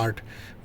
8।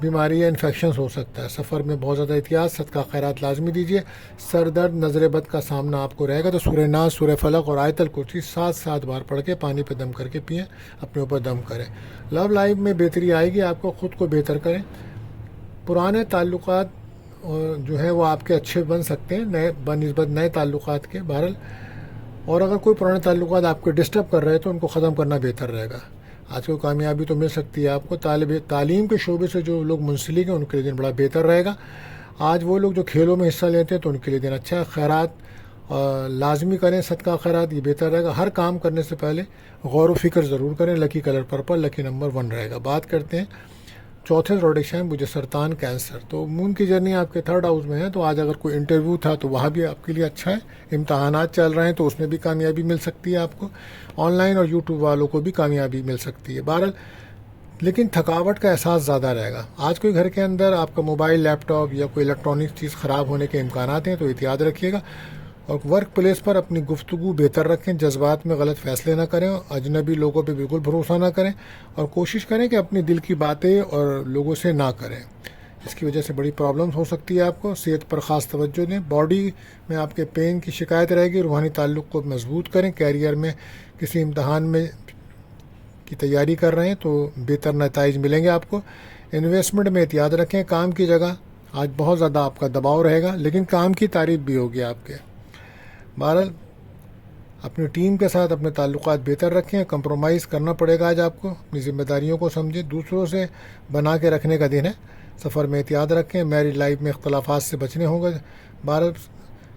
بیماری یا انفیکشنز ہو سکتا ہے. سفر میں بہت زیادہ احتیاط, صدقہ خیرات لازمی دیجیے. سر درد, نظر بد کا سامنا آپ کو رہے گا, تو سورہ ناس, سورہ فلق اور آیت الکرسی 7 بار پڑھ کے پانی پہ دم کر کے پئیں, اپنے اوپر دم کریں. لو لائف میں بہتری آئے گی, آپ کو خود کو بہتر کریں. پرانے تعلقات جو ہیں وہ آپ کے اچھے بن سکتے ہیں نئے بنسبت نئے تعلقات کے, بہرحال. اور اگر کوئی پرانے تعلقات آپ کو ڈسٹرب کر رہے ہیں تو ان کو ختم کرنا بہتر رہے گا. آج کو کامیابی تو مل سکتی ہے آپ کو. تعلیم کے شعبے سے جو لوگ منسلک ہیں ان کے لیے دن بڑا بہتر رہے گا. آج وہ لوگ جو کھیلوں میں حصہ لیتے ہیں تو ان کے لیے دن اچھا ہے. خیرات لازمی کریں, صدقہ خیرات, یہ بہتر رہے گا. ہر کام کرنے سے پہلے غور و فکر ضرور کریں. لکی کلر پرپل, لکی نمبر 1 رہے گا. بات کرتے ہیں چوتھے زوڈک مجھے سرطان, کینسر. تو مون کی جرنی آپ کے 3rd ہاؤس میں ہے, تو آج اگر کوئی انٹرویو تھا تو وہاں بھی آپ کے لیے اچھا ہے. امتحانات چل رہے ہیں تو اس میں بھی کامیابی مل سکتی ہے آپ کو. آن لائن اور یوٹیوب والوں کو بھی کامیابی مل سکتی ہے. بہرحال لیکن تھکاوٹ کا احساس زیادہ رہے گا. آج کوئی گھر کے اندر آپ کا موبائل, لیپ ٹاپ یا کوئی الیکٹرانک چیز خراب ہونے کے امکانات ہیں, تو احتیاط رکھیے گا. اور ورک پلیس پر اپنی گفتگو بہتر رکھیں. جذبات میں غلط فیصلے نہ کریں. اجنبی لوگوں پہ بالکل بھروسہ نہ کریں, اور کوشش کریں کہ اپنی دل کی باتیں اور لوگوں سے نہ کریں. اس کی وجہ سے بڑی پرابلمس ہو سکتی ہے آپ کو. صحت پر خاص توجہ دیں. باڈی میں آپ کے پین کی شکایت رہے گی. روحانی تعلق کو مضبوط کریں. کیریئر میں کسی امتحان میں کی تیاری کر رہے ہیں تو بہتر نتائج ملیں گے آپ کو. انویسٹمنٹ میں احتیاط رکھیں. کام کی جگہ آج بہت زیادہ آپ کا دباؤ رہے گا, لیکن کام کی تعریف بھی ہوگی آپ کے. بہرحال اپنی ٹیم کے ساتھ اپنے تعلقات بہتر رکھیں. کمپرومائز کرنا پڑے گا آج آپ کو. اپنی ذمہ داریوں کو سمجھیں. دوسروں سے بنا کے رکھنے کا دن ہے. سفر میں احتیاط رکھیں. میری لائف میں اختلافات سے بچنے ہوں گے. بہرحال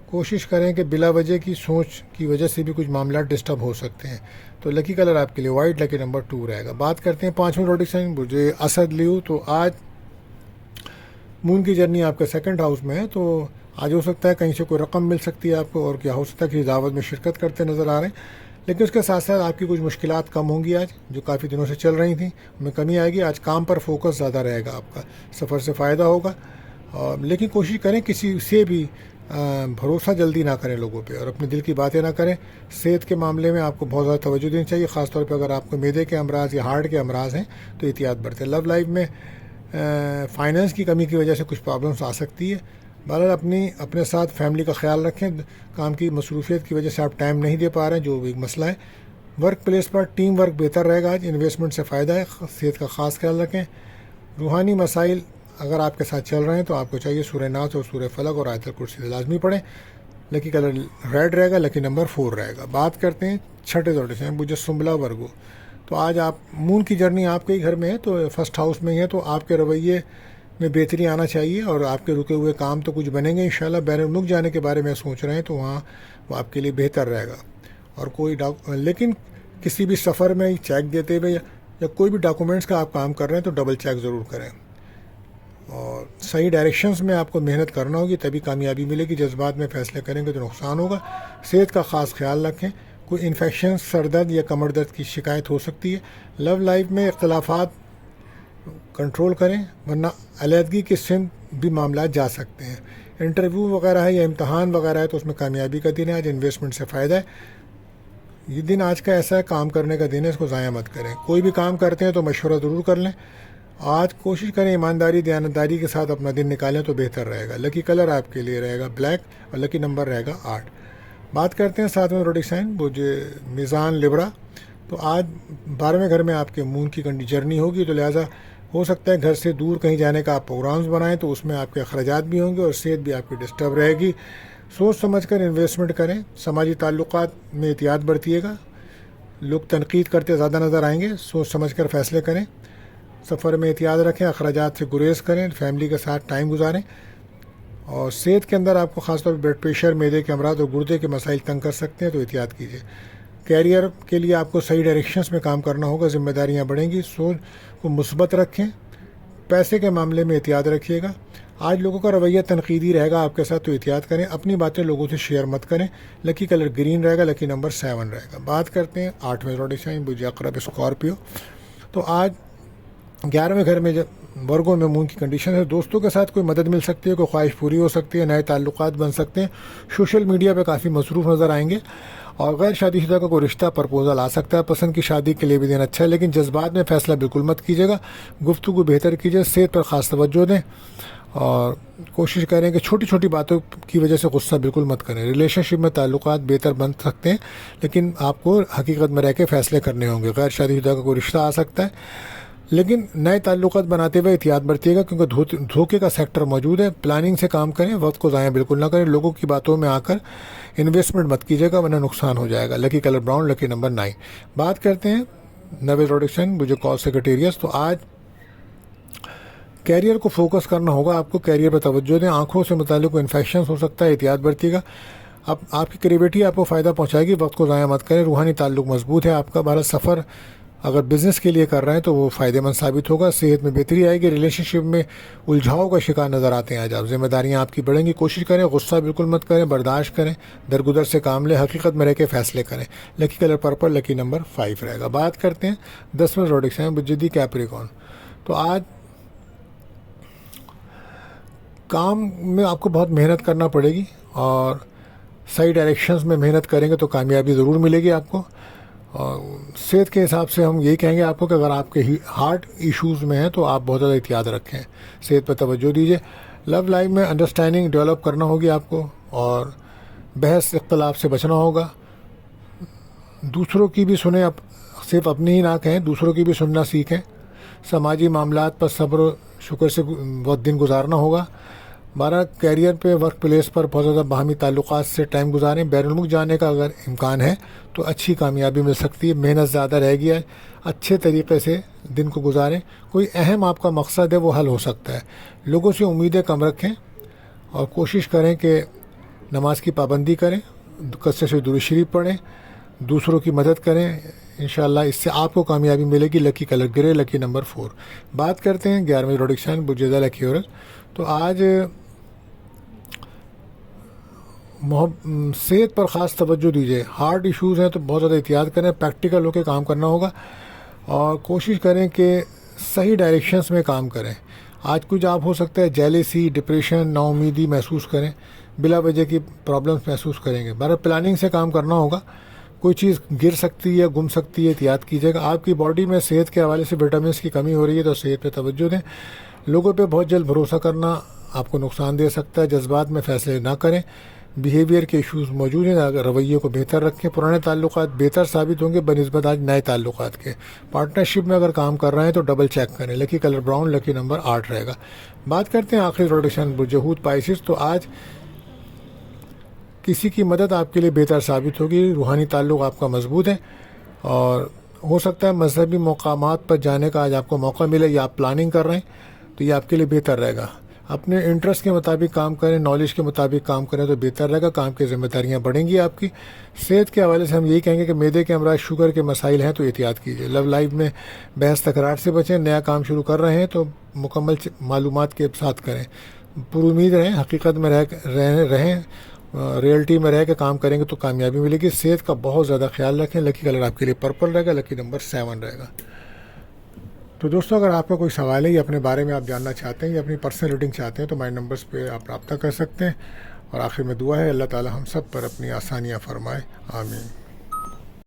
کوشش کریں کہ بلا وجہ کی سوچ کی وجہ سے بھی کچھ معاملات ڈسٹرب ہو سکتے ہیں. تو لکی کلر آپ کے لیے وائٹ, لکی نمبر 2 رہے گا. بات کرتے ہیں 5ویں زوڈک سائن مجھے اسد لیو. تو آج مون کی جرنی آپ کے 2nd ہاؤس میں ہے, تو آج ہو سکتا ہے کہیں سے کوئی رقم مل سکتی ہے آپ کو, اور کیا ہو سکتا ہے کہ دعوت میں شرکت کرتے نظر آ رہے ہیں. لیکن اس کے ساتھ ساتھ آپ کی کچھ مشکلات کم ہوں گی آج, جو کافی دنوں سے چل رہی تھیں, ان میں کمی آئے گی. آج کام پر فوکس زیادہ رہے گا آپ کا. سفر سے فائدہ ہوگا, لیکن کوشش کریں کسی سے بھی بھروسہ جلدی نہ کریں لوگوں پہ, اور اپنے دل کی باتیں نہ کریں. صحت کے معاملے میں آپ کو بہت زیادہ توجہ دینی چاہیے, خاص طور پہ اگر آپ کو معدے کے امراض یا ہارٹ کے امراض ہیں تو احتیاط برتیں. لو لائف میں فائنانس کی کمی کی وجہ سے کچھ پرابلمس آ سکتی ہے. بہرحال اپنے ساتھ فیملی کا خیال رکھیں. کام کی مصروفیت کی وجہ سے آپ ٹائم نہیں دے پا رہے ہیں, جو ایک مسئلہ ہے. ورک پلیس پر ٹیم ورک بہتر رہے گا آج. انویسٹمنٹ سے فائدہ ہے. صحت کا خاص خیال رکھیں. روحانی مسائل اگر آپ کے ساتھ چل رہے ہیں تو آپ کو چاہیے سورہ ناس اور سورہ فلق اور آیت الکرسی لازمی پڑھیں. لکی کلر ریڈ رہے گا. لکی نمبر 4 رہے گا. بات کرتے ہیں 6ٹھے زوڈک سے مجسملا ورگو. تو آج آپ مون کی جرنی آپ کے ہی گھر میں ہے, تو 1st ہاؤس میں ہی ہے, تو آپ کے رویے میں بہتری آنا چاہیے, اور آپ کے رکے ہوئے کام تو کچھ بنیں گے انشاءاللہ. بیرون ملک جانے کے بارے میں سوچ رہے ہیں تو وہاں وہ آپ کے لیے بہتر رہے گا. اور لیکن کسی بھی سفر میں چیک دیتے ہوئے یا کوئی بھی ڈاکومنٹس کا آپ کام کر رہے ہیں تو ڈبل چیک ضرور کریں. اور صحیح ڈائریکشنز میں آپ کو محنت کرنا ہوگی, تبھی کامیابی ملے گی. جذبات میں فیصلے کریں گے تو نقصان ہوگا. صحت کا خاص خیال رکھیں. کوئی انفیکشن, سر درد یا کمر درد کی شکایت ہو سکتی ہے. لو لائف میں اختلافات کنٹرول کریں, ورنہ علیحدگی کے سمت بھی معاملات جا سکتے ہیں. انٹرویو وغیرہ ہے یا امتحان وغیرہ ہے تو اس میں کامیابی کا دن ہے. آج انویسٹمنٹ سے فائدہ ہے. یہ دن آج کا ایسا ہے, کام کرنے کا دن ہے, اس کو ضائع مت کریں. کوئی بھی کام کرتے ہیں تو مشورہ ضرور کر لیں. آج کوشش کریں ایمانداری دیانتداری کے ساتھ اپنا دن نکالیں تو بہتر رہے گا. لکی کلر آپ کے لیے رہے گا بلیک, اور لکی نمبر رہے گا 8. بات کرتے ہیں 7ویں زوڈک سائن میزان لبرا. تو آج 12ویں گھر میں آپ کے مون کی جرنی ہوگی, تو لہٰذا ہو سکتا ہے گھر سے دور کہیں جانے کا آپ پروگرامز بنائیں, تو اس میں آپ کے اخراجات بھی ہوں گے, اور صحت بھی آپ کی ڈسٹرب رہے گی. سوچ سمجھ کر انویسٹمنٹ کریں. سماجی تعلقات میں احتیاط برتیے گا. لوگ تنقید کرتے زیادہ نظر آئیں گے. سوچ سمجھ کر فیصلے کریں. سفر میں احتیاط رکھیں. اخراجات سے گریز کریں. فیملی کے ساتھ ٹائم گزاریں. اور صحت کے اندر آپ کو خاص طور پر بلڈ پریشر, معدے کے امراض اور گردے کے مسائل تنگ کر سکتے ہیں, تو احتیاط کیجیے. کیریئر کے لیے آپ کو صحیح ڈائریکشنس میں کام کرنا ہوگا. ذمہ داریاں بڑھیں گی. سوچ کو مثبت رکھیں. پیسے کے معاملے میں احتیاط رکھیے گا. آج لوگوں کا رویہ تنقیدی رہے گا آپ کے ساتھ, تو احتیاط کریں. اپنی باتیں لوگوں سے شیئر مت کریں. لکی کلر گرین رہے گا. لکی نمبر 7 رہے گا. بات کرتے ہیں 8ویں زوڈک سائن عقرب اسکارپیو. تو آج 11ویں گھر میں ورگوں میں مون کی کنڈیشن ہے. دوستوں کے ساتھ کوئی مدد مل سکتی ہے, کوئی خواہش پوری ہو سکتی ہے, نئے تعلقات بن سکتے ہیں. سوشل میڈیا پہ کافی مصروف نظر آئیں گے, اور غیر شادی شدہ کا کوئی رشتہ پرپوزل آ سکتا ہے، پسند کی شادی کے لیے بھی دن اچھا ہے، لیکن جذبات میں فیصلہ بالکل مت کیجیے گا، گفتگو بہتر کیجیے، صحت پر خاص توجہ دیں اور کوشش کریں کہ چھوٹی چھوٹی باتوں کی وجہ سے غصہ بالکل مت کریں۔ ریلیشن شپ میں تعلقات بہتر بن سکتے ہیں، لیکن آپ کو حقیقت میں رہ کے فیصلے کرنے ہوں گے۔ غیر شادی شدہ کا کوئی رشتہ آ سکتا ہے، لیکن نئے تعلقات بناتے ہوئے احتیاط برتیے گا، کیونکہ دھوکے کا سیکٹر موجود ہے۔ پلاننگ سے کام کریں، وقت کو ضائع بالکل نہ کریں، لوگوں کی باتوں میں آ کر انویسٹمنٹ مت کیجیے گا ورنہ نقصان ہو جائے گا۔ لکی کلر براؤن، لکی نمبر 9۔ بات کرتے ہیں نوے پروڈکشن مجھے کال سیکریٹریس۔ تو آج کیریئر کو فوکس کرنا ہوگا، آپ کو کیریئر پہ توجہ دیں، آنکھوں سے متعلق انفیکشنز ہو سکتا ہے، احتیاط برتیے گا۔ اب آپ کی کریٹیوٹی آپ کو فائدہ پہنچائے گی، وقت کو ضائع مت کریں۔ روحانی تعلق مضبوط ہے آپ کا، بہرحال سفر اگر بزنس کے لیے کر رہے ہیں تو وہ فائدہ مند ثابت ہوگا، صحت میں بہتری آئے گی۔ ریلیشن شپ میں الجھاؤ کا شکار نظر آتے ہیں آج آپ، ذمہ داریاں آپ کی بڑھیں گی، کوشش کریں غصہ بالکل مت کریں، برداشت کریں، درگزر سے کام لیں، حقیقت میں رہ کے فیصلے کریں۔ لکی کلر پرپل، لکی نمبر 5 رہے گا۔ بات کرتے ہیں 10ویں پروڈکشن بجدی کیپریکون۔ تو آج کام میں آپ کو بہت محنت کرنا پڑے گی اور صحیح ڈائریکشنز میں محنت کریں گے تو کامیابی ضرور ملے گی آپ کو۔ اور صحت کے حساب سے ہم یہی کہیں گے آپ کو کہ اگر آپ کے ہارٹ ایشوز میں ہیں تو آپ بہت زیادہ احتیاط رکھیں، صحت پہ توجہ دیجیے۔ لو لائف میں انڈرسٹینڈنگ ڈیولپ کرنا ہوگی آپ کو اور بحث اختلاف سے بچنا ہوگا۔ دوسروں کی بھی سنیں، صرف اپنی ہی نہ کہیں، دوسروں کی بھی سننا سیکھیں۔ سماجی معاملات پر صبر و شکر سے وقت دن گزارنا ہوگا۔ 12 کیریئر پہ ورک پلیس پر بہت زیادہ باہمی تعلقات سے ٹائم گزاریں۔ بیرون ملک جانے کا اگر امکان ہے تو اچھی کامیابی مل سکتی ہے، محنت زیادہ رہ گیا ہے، اچھے طریقے سے دن کو گزاریں۔ کوئی اہم آپ کا مقصد ہے وہ حل ہو سکتا ہے۔ لوگوں سے امیدیں کم رکھیں اور کوشش کریں کہ نماز کی پابندی کریں، کثرت سے درود شریف پڑھیں، دوسروں کی مدد کریں، انشاءاللہ اس سے آپ کو کامیابی ملے گی۔ لکی کلر گرے، لکی نمبر 4۔ بات کرتے ہیں 11ویں پروڈکشن بجدہ لکی عورت۔ تو آج صحت پر خاص توجہ دیجیے، ہارٹ ایشوز ہیں تو بہت زیادہ احتیاط کریں، پریکٹیکل ہو کے کام کرنا ہوگا اور کوشش کریں کہ صحیح ڈائریکشنز میں کام کریں۔ آج کچھ آپ ہو سکتا ہے جیلیسی، ڈپریشن، نا امیدی محسوس کریں، بلا وجہ کی پرابلمس محسوس کریں گے۔ بہرحال پلاننگ سے کام کرنا ہوگا، کوئی چیز گر سکتی ہے، گم سکتی ہے، احتیاط کیجیے گا۔ آپ کی باڈی میں صحت کے حوالے سے وٹامنس کی کمی ہو رہی ہے تو صحت پہ توجہ دیں۔ لوگوں پہ بہت جلد بھروسہ کرنا آپ کو نقصان دے سکتا ہے، جذبات میں فیصلے نہ کریں، بیہیویئر کے ایشوز موجود ہیں، اگر رویے کو بہتر رکھیں۔ پرانے تعلقات بہتر ثابت ہوں گے بنسبت آج نئے تعلقات کے۔ پارٹنرشپ میں اگر کام کر رہے ہیں تو ڈبل چیک کریں۔ لکی کلر براؤن، لکی نمبر 8 رہے گا۔ بات کرتے ہیں آخری روٹیشن برجہود پائسس۔ تو آج کسی کی مدد آپ کے لیے بہتر ثابت ہوگی، روحانی تعلق آپ کا مضبوط ہے اور ہو سکتا ہے مذہبی مقامات پر جانے کا آج آپ کو موقع ملے یا آپ پلاننگ کر رہے ہیں تو یہ آپ کے لیے بہتر رہے گا۔ اپنے انٹرسٹ کے مطابق کام کریں، نالج کے مطابق کام کریں تو بہتر رہے گا، کام کی ذمہ داریاں بڑھیں گی آپ کی۔ صحت کے حوالے سے ہم یہی کہیں گے کہ معدے کے امراض، شوگر کے مسائل ہیں تو احتیاط کیجیے۔ لو لائف میں بحث تکرار سے بچیں، نیا کام شروع کر رہے ہیں تو مکمل معلومات کے ساتھ کریں، پر امید رہیں، حقیقت میں رہیں، ریئلٹی میں رہ کے کام کریں گے تو کامیابی ملے گی۔ صحت کا بہت زیادہ خیال رکھیں۔ لکی کلر آپ کے لیے پرپل رہے گا، لکی نمبر 7 رہے گا۔ تو دوستوں اگر آپ کا کوئی سوال ہے یا اپنے بارے میں آپ جاننا چاہتے ہیں یا اپنی پرسنل ریڈنگ چاہتے ہیں تو ہمارے نمبرز پہ آپ رابطہ کر سکتے ہیں۔ اور آخر میں دعا ہے اللہ تعالی ہم سب پر اپنی آسانیاں فرمائے، آمین۔